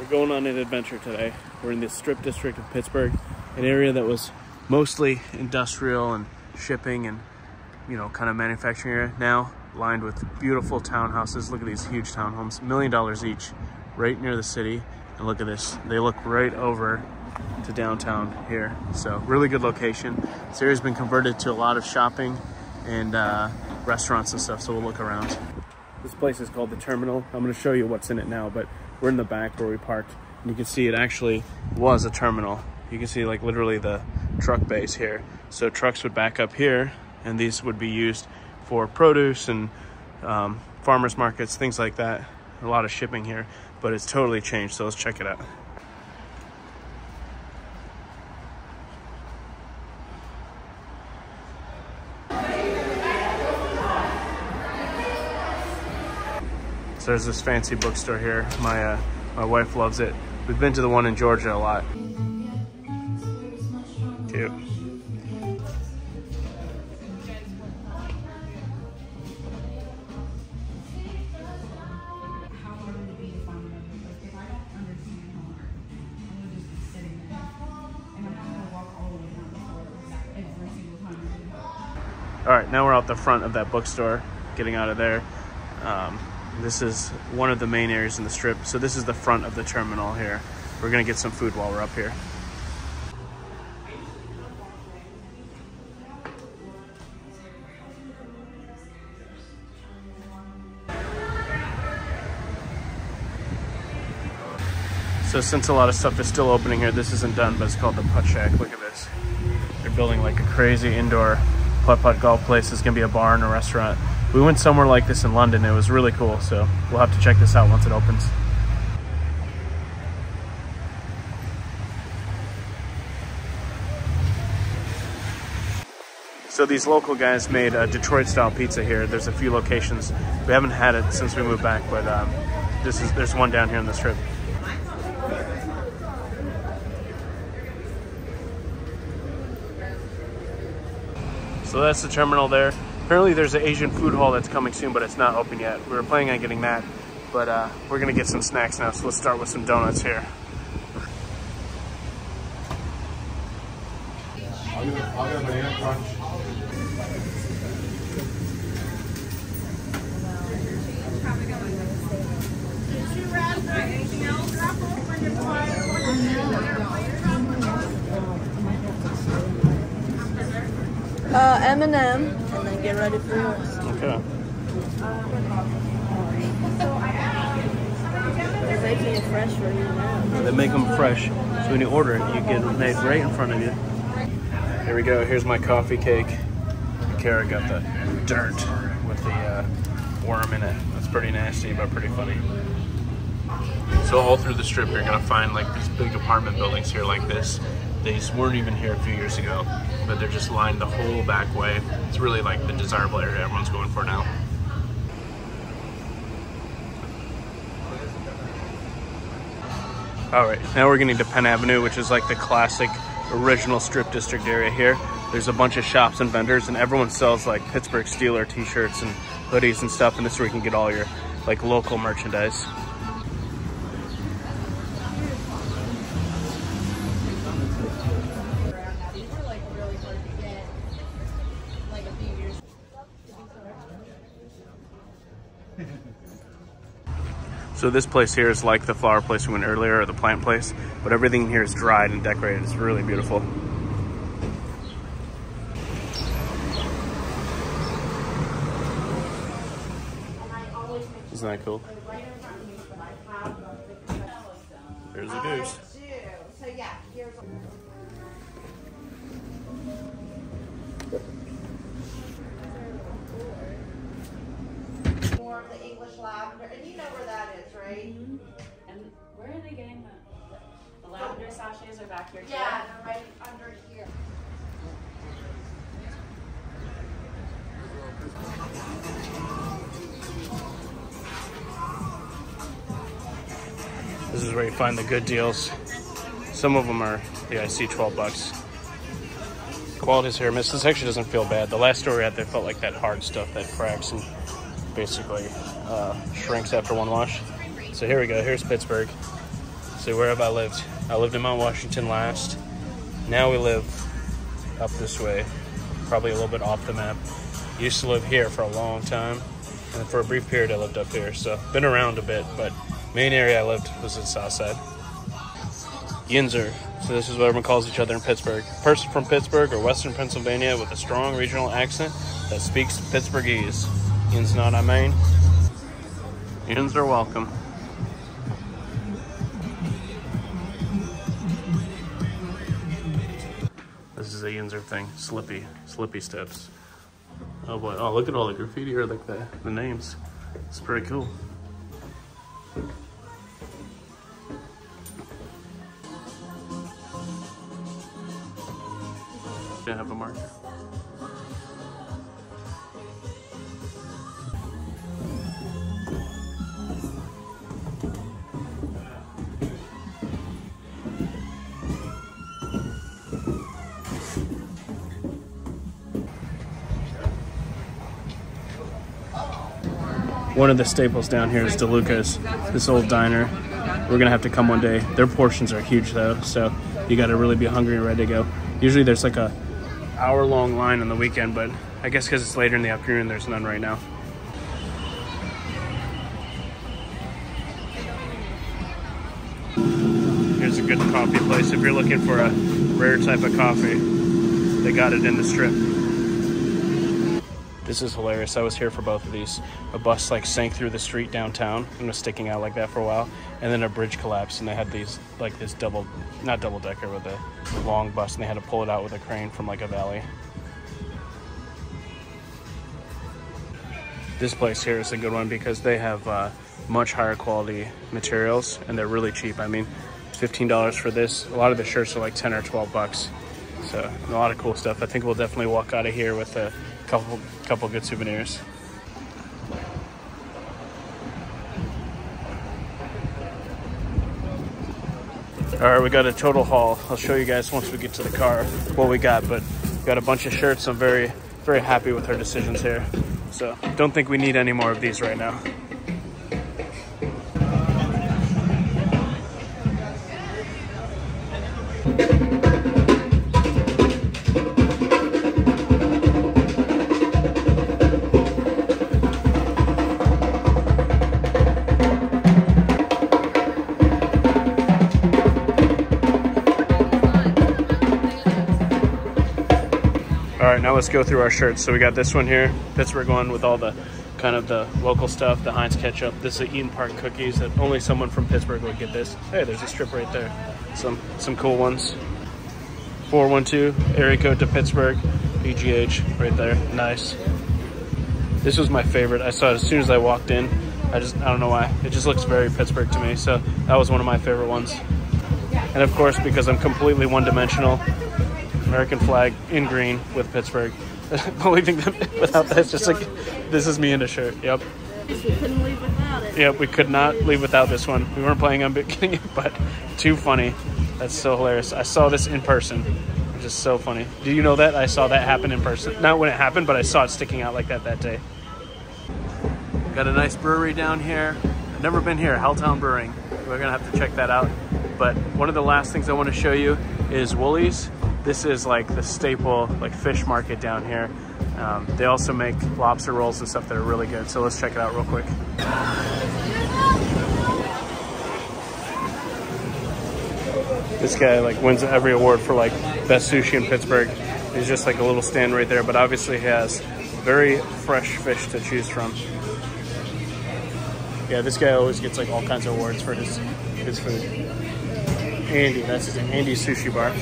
We're going on an adventure today. We're in the Strip District of Pittsburgh, an area that was mostly industrial and shipping and, you know, kind of manufacturing area, now lined with beautiful townhouses. Look at these huge townhomes, $1 million each, right near the city. And look at this, they look right over to downtown here. So really good location. This area's been converted to a lot of shopping and restaurants and stuff, so we'll look around. This place is called the Terminal. I'm gonna show you what's in it now, but we're in the back where we parked, and you can see it actually was a terminal. You can see like literally the truck base here. So trucks would back up here, and these would be used for produce and farmers markets, things like that. A lot of shipping here, but it's totally changed, so let's check it out. So there's this fancy bookstore here. My wife loves it. We've been to the one in Georgia a lot. Cute. All right, now we're out the front of that bookstore, getting out of there. This is one of the main areas in the Strip. So this is the front of the terminal here. We're gonna get some food while we're up here. So since a lot of stuff is still opening here, this isn't done, but it's called the Putt Shack. Look at this. They're building like a crazy indoor putt-putt golf place. It's gonna be a bar and a restaurant. We went somewhere like this in London. It was really cool, so we'll have to check this out once it opens. So these local guys made a Detroit-style pizza here. There's a few locations. We haven't had it since we moved back, but there's one down here in the Strip. So that's the terminal there. Apparently there's an Asian food hall that's coming soon, but it's not open yet. We were planning on getting that, but we're gonna get some snacks now, so let's start with some donuts here. I'll get a banana crunch. Anything else? M&M, and then get ready for yours. Okay. They're making it fresh for you now. They make them fresh, so when you order it, you get it made right in front of you. Here we go. Here's my coffee cake. Kara got the dirt with the worm in it. That's pretty nasty, but pretty funny. So all through the Strip, you're gonna find like these big apartment buildings here like this. These weren't even here a few years ago, but they're just lined the whole back way. It's really like the desirable area everyone's going for now. All right, now we're getting to Penn Avenue, which is like the classic original Strip District area here. There's a bunch of shops and vendors, and everyone sells like Pittsburgh Steelers t-shirts and hoodies and stuff, and this is where you can get all your like local merchandise. So this place here is like the flower place we went earlier, or the plant place, but everything here is dried and decorated. It's really beautiful. Isn't that cool? There's a goose. The English lavender, and you know where that is, right? Mm-hmm. And where are they getting the lavender sachets are back here too? Yeah, they're right under here. This is where you find the good deals. Some of them are, yeah, I see 12 bucks. Quality's here, miss. This actually doesn't feel bad. The last store we had, they felt like that hard stuff that cracks and basically shrinks after one wash. So here we go. Here's Pittsburgh. So where have I lived? I lived in Mount Washington last. Now we live up this way, probably a little bit off the map. Used to live here for a long time, and for a brief period I lived up here. So been around a bit, but main area I lived was in South Side. Yinzer. So this is what everyone calls each other in Pittsburgh. Person from Pittsburgh or Western Pennsylvania with a strong regional accent that speaks Pittsburghese. Yins not I mean. Yins are welcome. This is a Yinzer thing. Slippy steps. Oh boy, oh look at all the graffiti here, like the names. It's pretty cool. Didn't have a marker. One of the staples down here is DeLuca's, this old diner. We're gonna have to come one day. Their portions are huge though, so you gotta really be hungry and ready to go. Usually there's like a hour-long line on the weekend, but I guess because it's later in the afternoon, there's none right now. Here's a good coffee place. If you're looking for a rare type of coffee, they got it in the Strip. This is hilarious. I was here for both of these. A bus like sank through the street downtown and was sticking out like that for a while, and then a bridge collapsed, and they had these like this not double decker, but the long bus, and they had to pull it out with a crane from like a valley. This place here is a good one because they have much higher quality materials, and they're really cheap. I mean, $15 for this. A lot of the shirts are like 10 or 12 bucks. So a lot of cool stuff. I think we'll definitely walk out of here with a couple good souvenirs. All right, we got a total haul. I'll show you guys once we get to the car what we got, but we got a bunch of shirts. I'm very happy with our decisions here. So don't think we need any more of these right now. All right, now let's go through our shirts. So we got this one here, Pittsburgh one, with all the kind of the local stuff, the Heinz ketchup. This is Eaton Park cookies that only someone from Pittsburgh would get this. Hey, there's a strip right there. Some cool ones. 412, area code to Pittsburgh, BGH right there, nice. This was my favorite. I saw it as soon as I walked in. I don't know why. It just looks very Pittsburgh to me. So that was one of my favorite ones. And of course, because I'm completely one-dimensional, American flag in green with Pittsburgh. The only thing without that is just like, this is me in a shirt. Yep. We couldn't leave without it. Yep, we could not leave without this one. We weren't planning on getting it, but too funny. That's so hilarious. I saw this in person, which is so funny. Do you know that? I saw that happen in person. Not when it happened, but I saw it sticking out like that day. Got a nice brewery down here. I've never been here, Helltown Brewing. We're gonna have to check that out. But one of the last things I want to show you is Woolies. This is like the staple like fish market down here. They also make lobster rolls and stuff that are really good. So let's check it out real quick. This guy like wins every award for like best sushi in Pittsburgh. He's just like a little stand right there, but obviously he has very fresh fish to choose from. Yeah, this guy always gets like all kinds of awards for his food. Andy, that's his name, Andy Sushi Bar.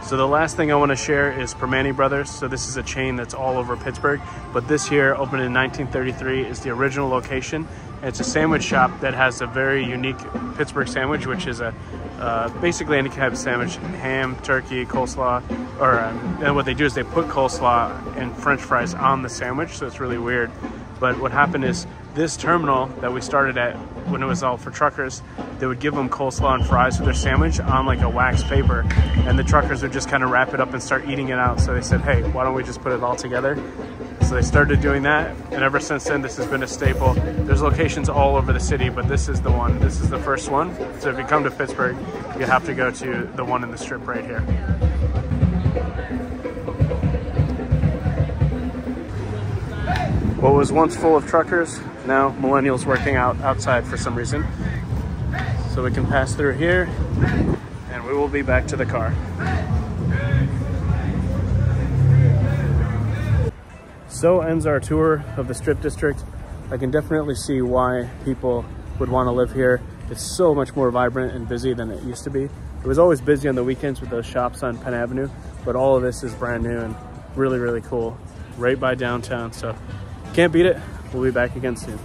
So the last thing I want to share is Primanti Brothers. So this is a chain that's all over Pittsburgh, but this here, opened in 1933, is the original location. And it's a sandwich shop that has a very unique Pittsburgh sandwich, which is a basically any kind of sandwich, ham, turkey, coleslaw, or and what they do is they put coleslaw and French fries on the sandwich, so it's really weird. But what happened is this terminal that we started at when it was all for truckers, they would give them coleslaw and fries with their sandwich on like a wax paper, and the truckers would just kind of wrap it up and start eating it out. So they said, hey, why don't we just put it all together? So they started doing that, and ever since then this has been a staple. There's locations all over the city, but this is the one. This is the first one. So if you come to Pittsburgh, you have to go to the one in the Strip right here. What was once full of truckers, now millennials working out outside for some reason. So we can pass through here, and we will be back to the car. So ends our tour of the Strip District. I can definitely see why people would want to live here. It's so much more vibrant and busy than it used to be. It was always busy on the weekends with those shops on Penn Avenue, but all of this is brand new and really, really cool. Right by downtown, so can't beat it. We'll be back again soon.